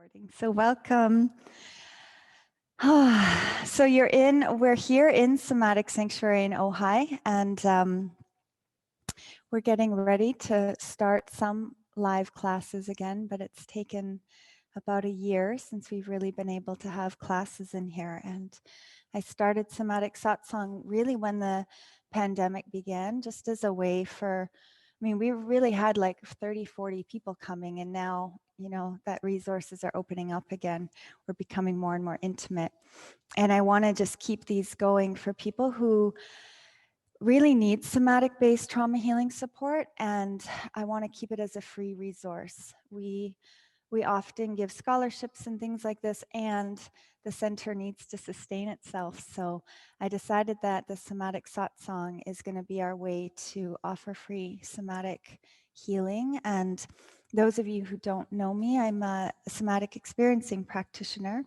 Recording. So welcome. So we're here in Somatic Sanctuary in Ojai, and we're getting ready to start some live classes again, but it's taken about a year since we've really been able to have classes in here. And I started Somatic Satsang really when the pandemic began, just as a way we really had like 30, 40 people coming, and now, that resources are opening up again. We're becoming more and more intimate. And I want to just keep these going for people who really need somatic-based trauma healing support, and I want to keep it as a free resource. We often give scholarships and things like this, and the center needs to sustain itself. So I decided that the Somatic Satsang is going to be our way to offer free somatic healing. And those of you who don't know me, I'm a somatic experiencing practitioner,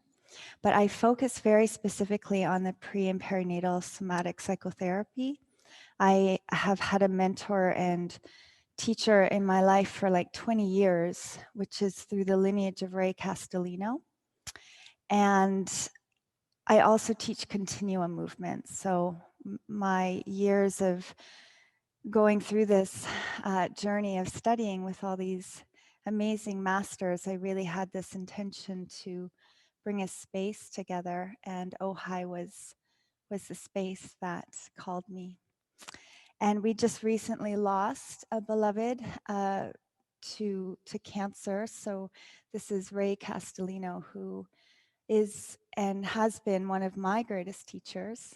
but I focus very specifically on the pre and perinatal somatic psychotherapy. I have had a mentor and teacher in my life for like 20 years, which is through the lineage of Ray Castellino. And I also teach continuum movement. So my years of going through this journey of studying with all these amazing masters, I really had this intention to bring a space together, and Ojai was the space that called me. And we just recently lost a beloved to cancer. So this is Ray Castellino, who is and has been one of my greatest teachers,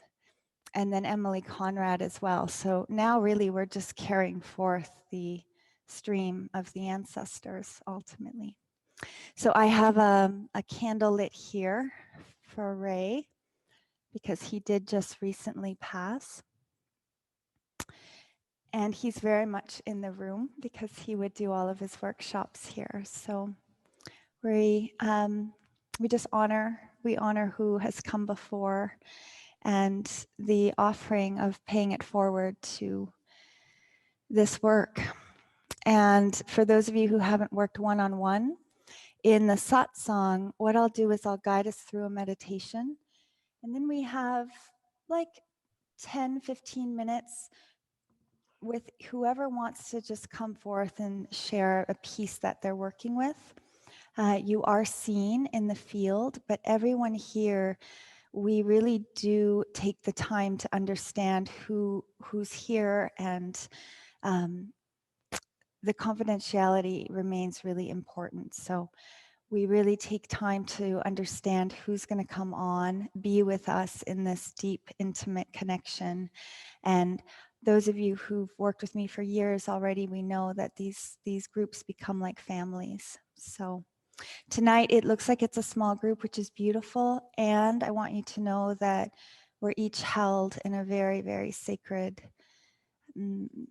and then Emily Conrad as well. So now really we're just carrying forth the stream of the ancestors ultimately. So I have a candle lit here for Ray because he did just recently pass. And he's very much in the room because he would do all of his workshops here. So we honor who has come before, and the offering of paying it forward to this work. And for those of you who haven't worked one-on-one, in the satsang, what I'll do is I'll guide us through a meditation. And then we have like 10, 15 minutes with whoever wants to just come forth and share a piece that they're working with. You are seen in the field, but everyone here, we really do take the time to understand who's here, and the confidentiality remains really important. So we really take time to understand who's going to come on, be with us in this deep, intimate connection. And those of you who've worked with me for years already, we know that these groups become like families. So tonight it looks like it's a small group, which is beautiful. And I want you to know that we're each held in a very, very sacred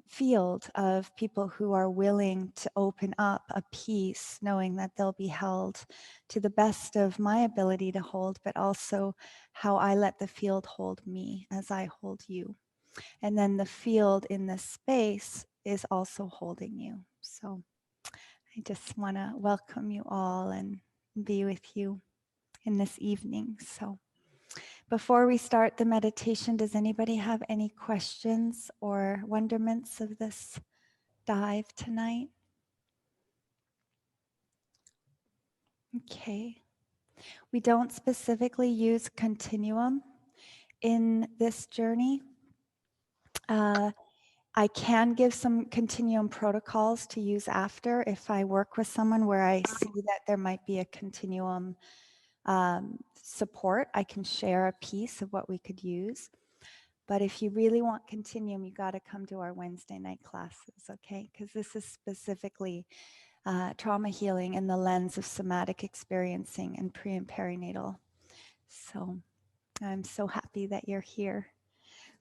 field of people who are willing to open up a piece, knowing that they'll be held to the best of my ability to hold, but also how I let the field hold me as I hold you. And then the field in this space is also holding you. So I just want to welcome you all and be with you in this evening. So before we start the meditation, does anybody have any questions or wonderments of this dive tonight? Okay. We don't specifically use continuum in this journey. I can give some continuum protocols to use after if I work with someone where I see that there might be a continuum support. I can share a piece of what we could use. But if you really want continuum, you got to come to our Wednesday night classes, okay? Because this is specifically trauma healing in the lens of somatic experiencing and pre and perinatal. So I'm so happy that you're here.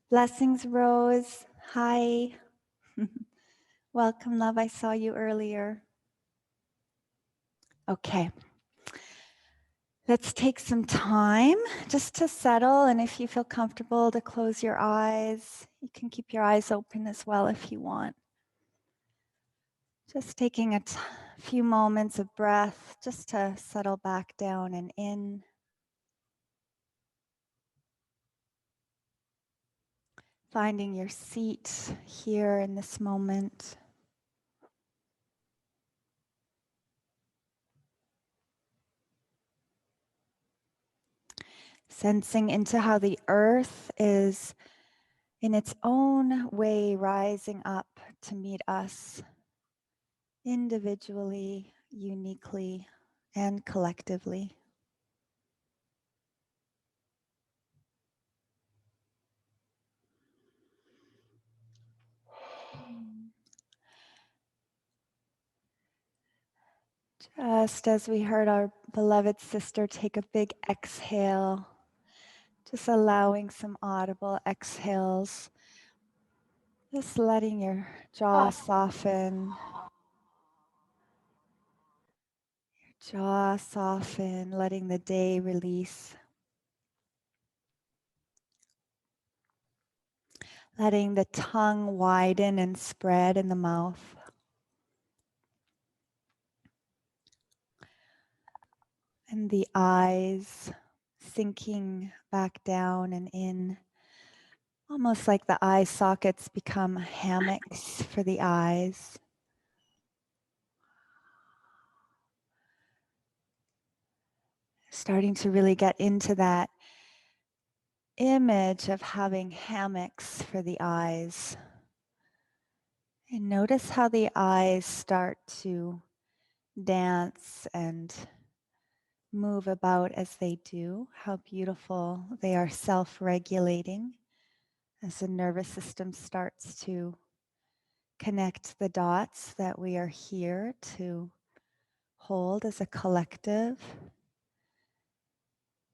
Blessings, Rose. Hi. Welcome, love. I saw you earlier. Okay. Let's take some time just to settle, and if you feel comfortable to close your eyes, you can keep your eyes open as well if you want. Just taking a A few moments of breath just to settle back down and in. Finding your seat here in this moment. Sensing into how the earth is in its own way rising up to meet us individually, uniquely, and collectively. Just as we heard our beloved sister take a big exhale, just allowing some audible exhales, just letting your jaw soften, letting the day release, letting the tongue widen and spread in the mouth. And the eyes sinking back down and in, almost like the eye sockets become hammocks for the eyes. Starting to really get into that image of having hammocks for the eyes. And notice how the eyes start to dance and move about as they do, how beautiful they are self-regulating as the nervous system starts to connect the dots that we are here to hold as a collective,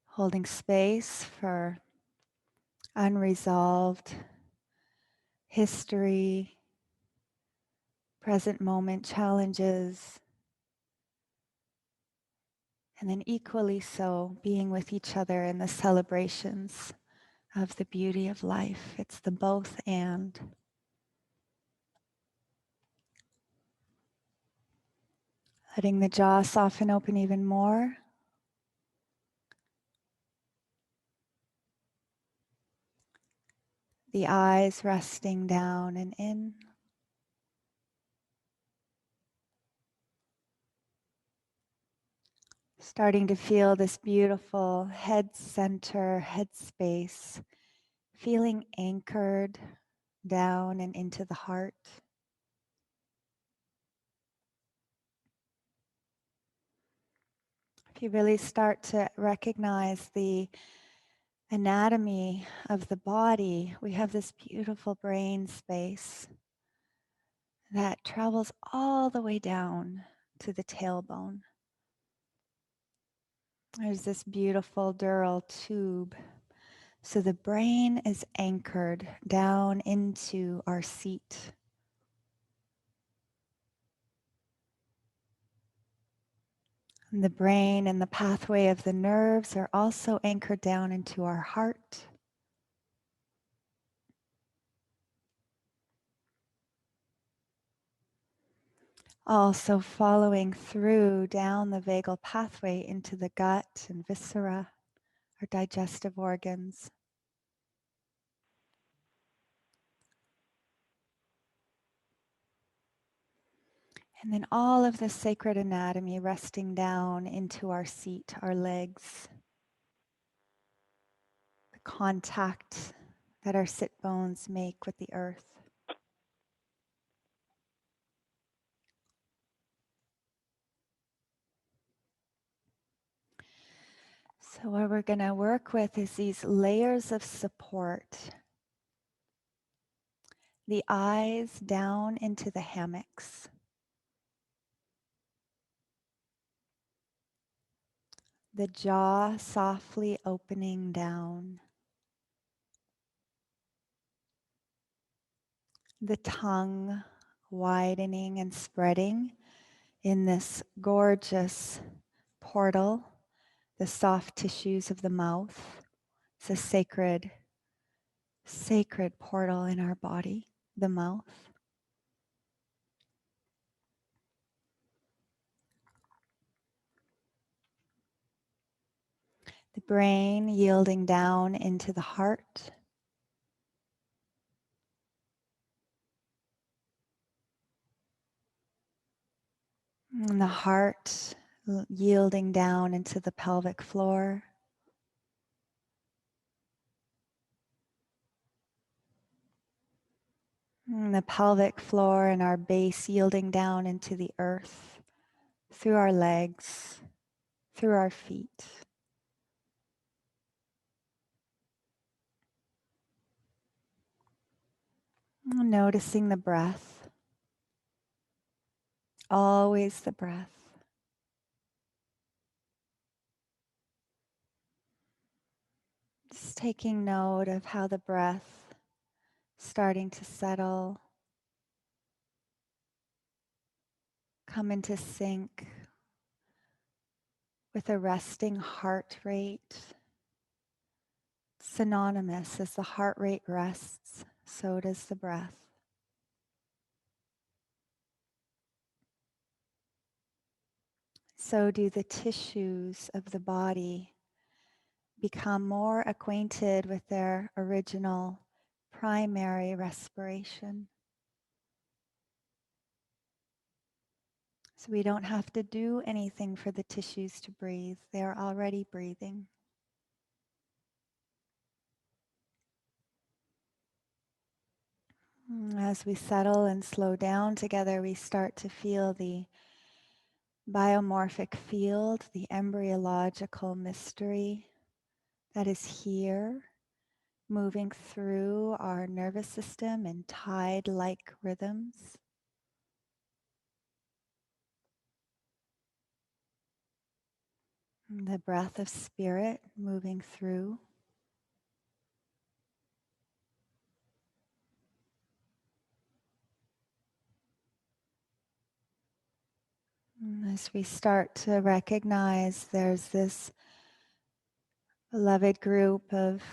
holding space for unresolved history, present moment challenges, and then equally so, being with each other in the celebrations of the beauty of life. It's the both and. Letting the jaw soften open even more. The eyes resting down and in. Starting to feel this beautiful head center, head space, feeling anchored down and into the heart. If you really start to recognize the anatomy of the body, we have this beautiful brain space that travels all the way down to the tailbone. There's this beautiful dural tube. So the brain is anchored down into our seat. And the brain and the pathway of the nerves are also anchored down into our heart. Also following through down the vagal pathway into the gut and viscera, our digestive organs. And then all of the sacred anatomy resting down into our seat, our legs. The contact that our sit bones make with the earth. So what we're going to work with is these layers of support. The eyes down into the hammocks. The jaw softly opening down. The tongue widening and spreading in this gorgeous portal, the soft tissues of the mouth. It's a sacred, sacred portal in our body, the mouth. The brain yielding down into the heart. And the heart yielding down into the pelvic floor. And the pelvic floor and our base yielding down into the earth, through our legs, through our feet. Noticing the breath, always the breath. Just taking note of how the breath starting to settle, come into sync with a resting heart rate. Synonymous, as the heart rate rests, so does the breath. So do the tissues of the body become more acquainted with their original primary respiration. So we don't have to do anything for the tissues to breathe. They're already breathing. As we settle and slow down together, we start to feel the biomorphic field, the embryological mystery that is here, moving through our nervous system in tide-like rhythms. The breath of spirit moving through. As we start to recognize there's this beloved group of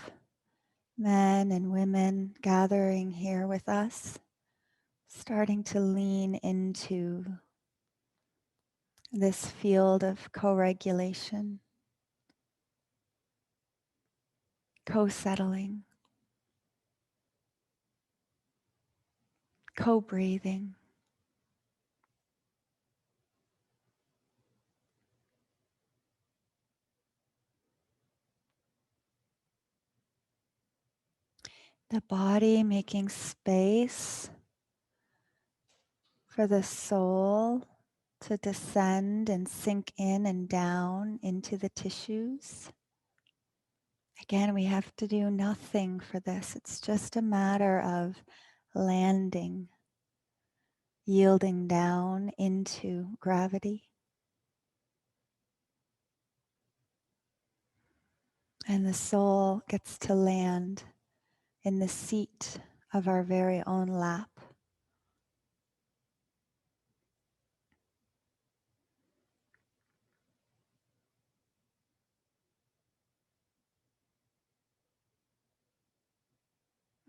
men and women gathering here with us, starting to lean into this field of co-regulation, co-settling, co-breathing. The body making space for the soul to descend and sink in and down into the tissues. Again, we have to do nothing for this. It's just a matter of landing, yielding down into gravity. And the soul gets to land in the seat of our very own lap.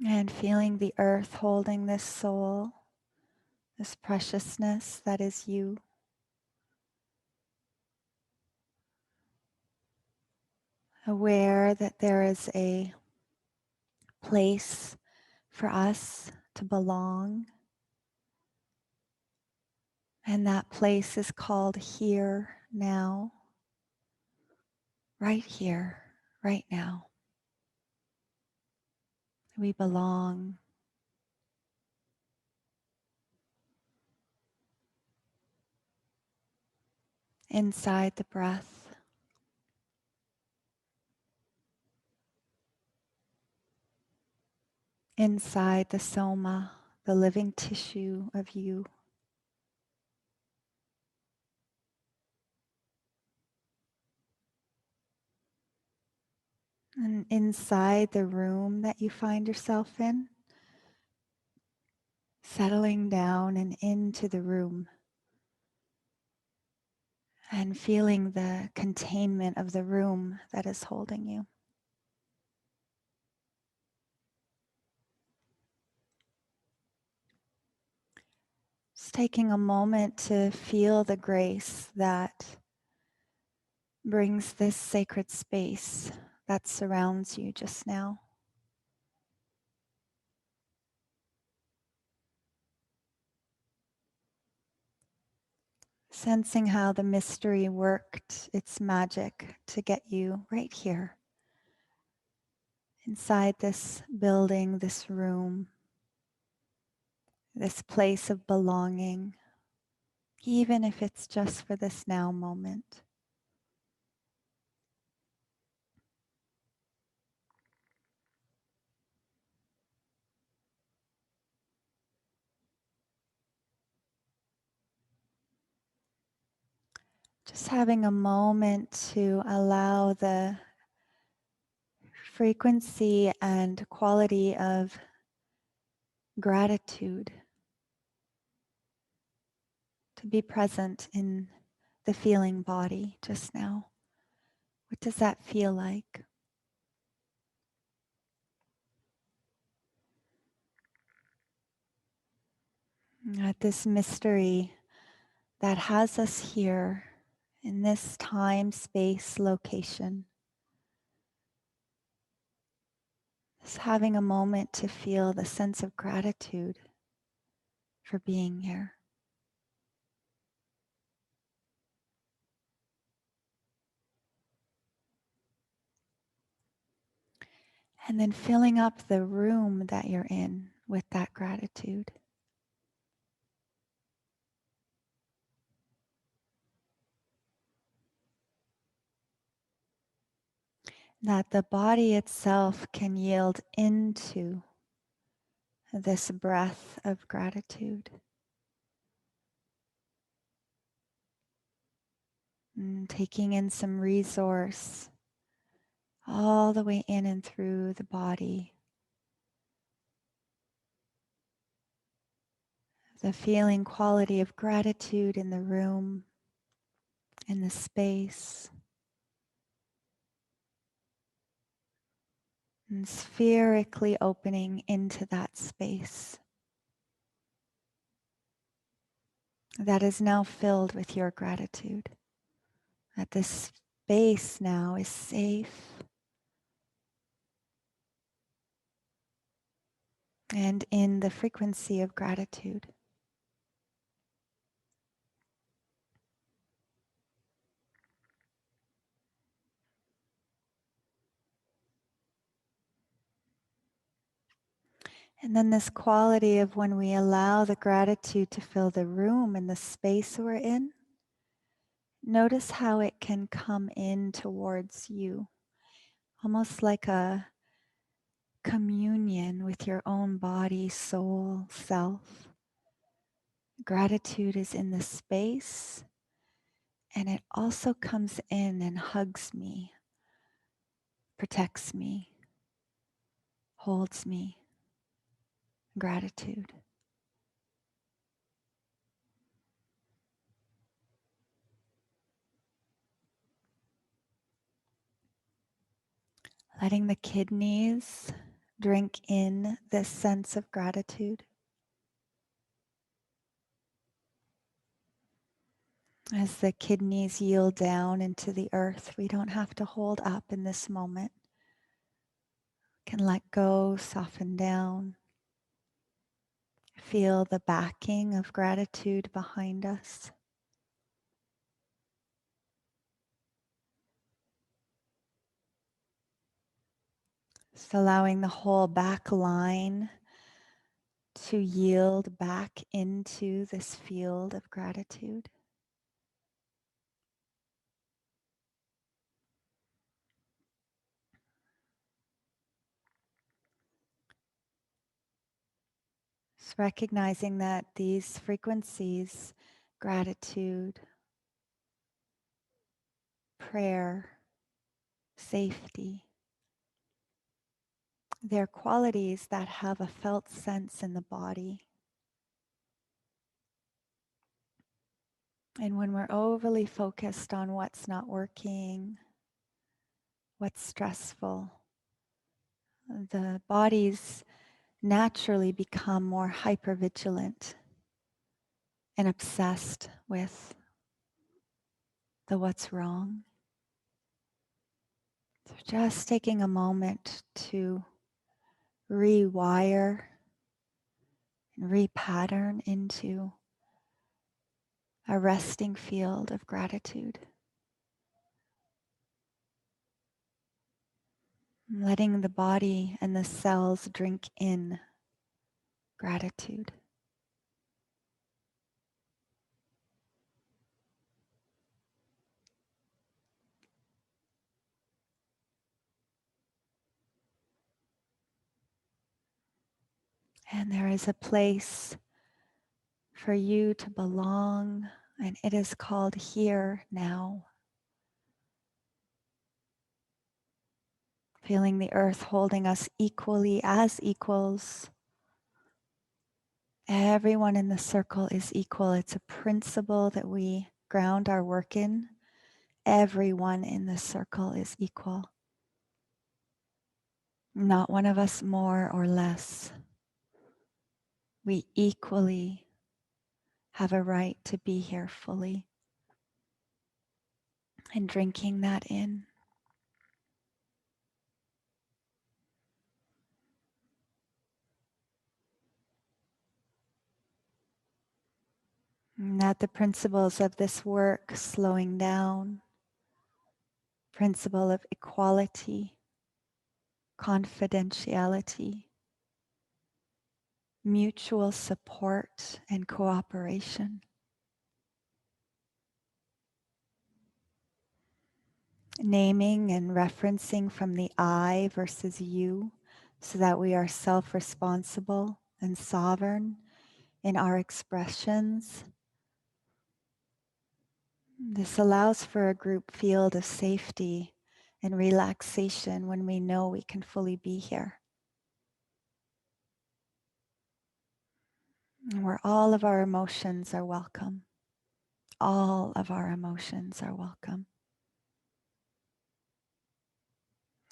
And feeling the earth holding this soul, this preciousness that is you. Aware that there is a place for us to belong. And that place is called here, now. Right here, right now. We belong. Inside the breath. Inside the soma, the living tissue of you. And inside the room that you find yourself in, settling down and into the room and feeling the containment of the room that is holding you. Just taking a moment to feel the grace that brings this sacred space that surrounds you just now. Sensing how the mystery worked its magic to get you right here, inside this building, this room, this place of belonging, even if it's just for this now moment. Just having a moment to allow the frequency and quality of gratitude to be present in the feeling body just now. What does that feel like? At this mystery that has us here in this time, space, location. Just having a moment to feel the sense of gratitude for being here. And then filling up the room that you're in with that gratitude. That the body itself can yield into this breath of gratitude. And taking in some resource all the way in and through the body. The feeling quality of gratitude in the room, in the space. And spherically opening into that space that is now filled with your gratitude. That this space now is safe and in the frequency of gratitude. And then this quality of when we allow the gratitude to fill the room and the space we're in, notice how it can come in towards you, almost like a communion with your own body, soul, self. Gratitude is in the space, and it also comes in and hugs me, protects me, holds me. Gratitude. Letting the kidneys drink in this sense of gratitude. As the kidneys yield down into the earth, we don't have to hold up in this moment. We can let go, soften down. Feel the backing of gratitude behind us. Just allowing the whole back line to yield back into this field of gratitude. Just recognizing that these frequencies, gratitude, prayer, safety, they're qualities that have a felt sense in the body. And when we're overly focused on what's not working, what's stressful, the bodies naturally become more hypervigilant and obsessed with the what's wrong. So just taking a moment to rewire and repattern into a resting field of gratitude. Letting the body and the cells drink in gratitude. And there is a place for you to belong, and it is called here now. Feeling the earth holding us equally as equals. Everyone in the circle is equal. It's a principle that we ground our work in. Everyone in the circle is equal. Not one of us more or less. We equally have a right to be here fully. And drinking that in. And that the principles of this work, slowing down, principle of equality, confidentiality, mutual support and cooperation. Naming and referencing from the I versus you, so that we are self-responsible and sovereign in our expressions. This allows for a group field of safety and relaxation when we know we can fully be here. And where all of our emotions are welcome. All of our emotions are welcome.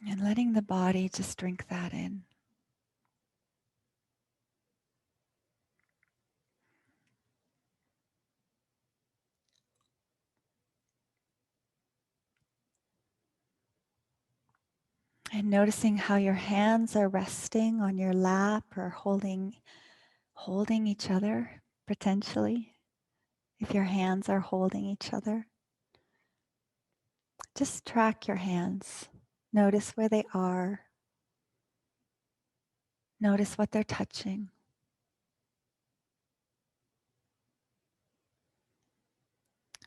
And letting the body just drink that in. And noticing how your hands are resting on your lap or holding each other, potentially. If your hands are holding each other, just track your hands. Notice where they are. Notice what they're touching.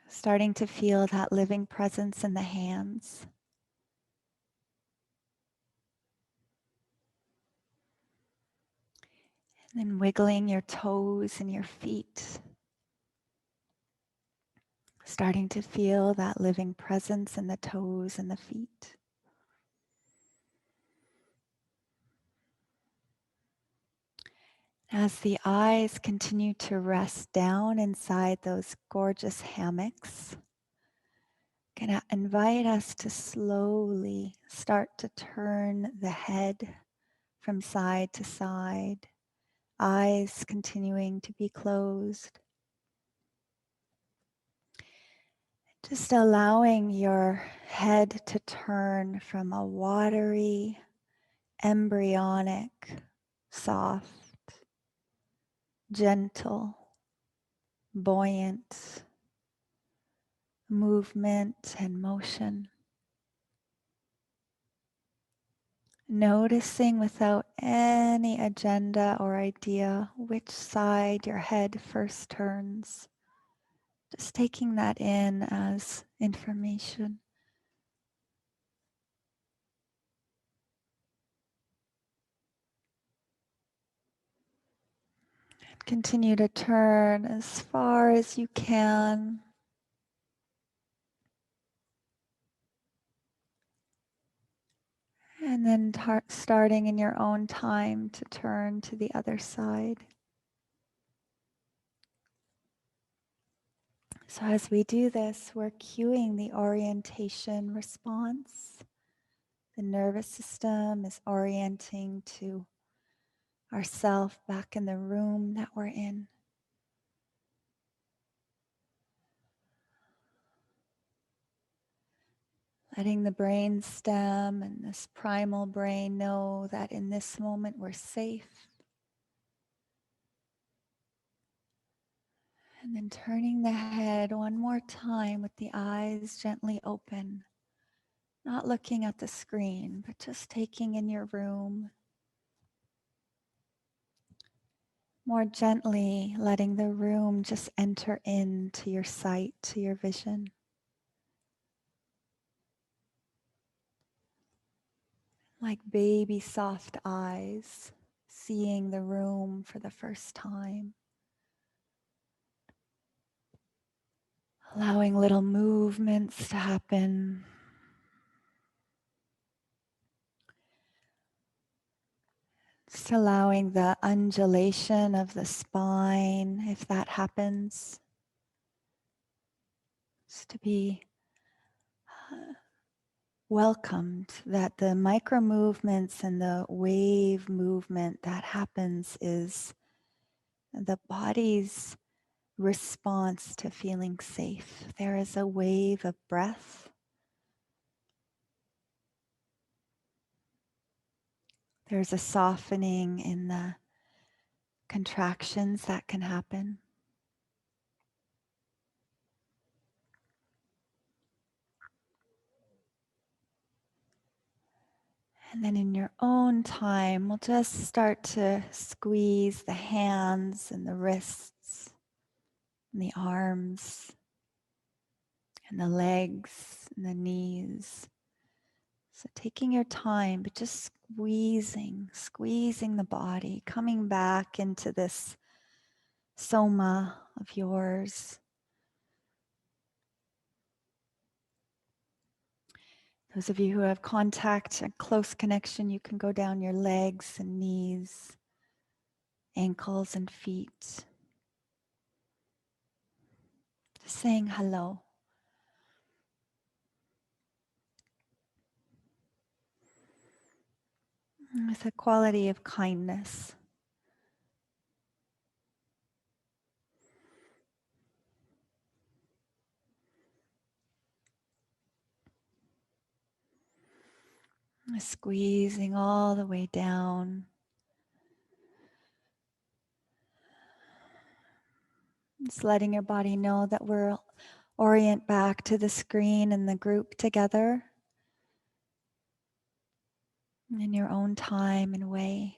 Starting to feel that living presence in the hands. And then wiggling your toes and your feet. Starting to feel that living presence in the toes and the feet. As the eyes continue to rest down inside those gorgeous hammocks, I'm going to invite us to slowly start to turn the head from side to side, eyes continuing to be closed. Just allowing your head to turn from a watery, embryonic, soft, gentle, buoyant movement and motion. Noticing without any agenda or idea which side your head first turns. Just taking that in as information. Continue to turn as far as you can. And then starting in your own time to turn to the other side. So as we do this, we're cueing the orientation response. The nervous system is orienting to ourself back in the room that we're in. Letting the brain stem and this primal brain know that in this moment we're safe. And then turning the head one more time with the eyes gently open. Not looking at the screen, but just taking in your room. More gently letting the room just enter into your sight, to your vision. Like baby soft eyes, seeing the room for the first time. Allowing little movements to happen. Just allowing the undulation of the spine, if that happens, just to be welcomed, that the micro movements and the wave movement that happens is the body's response to feeling safe. There is a wave of breath. There's a softening in the contractions that can happen. And then in your own time, we'll just start to squeeze the hands and the wrists and the arms and the legs and the knees. So taking your time, but just squeezing the body, coming back into this soma of yours. Those of you who have contact and close connection, you can go down your legs and knees, ankles and feet. Just saying hello. With a quality of kindness. Squeezing all the way down. Just letting your body know that we're orient back to the screen and the group together in your own time and way.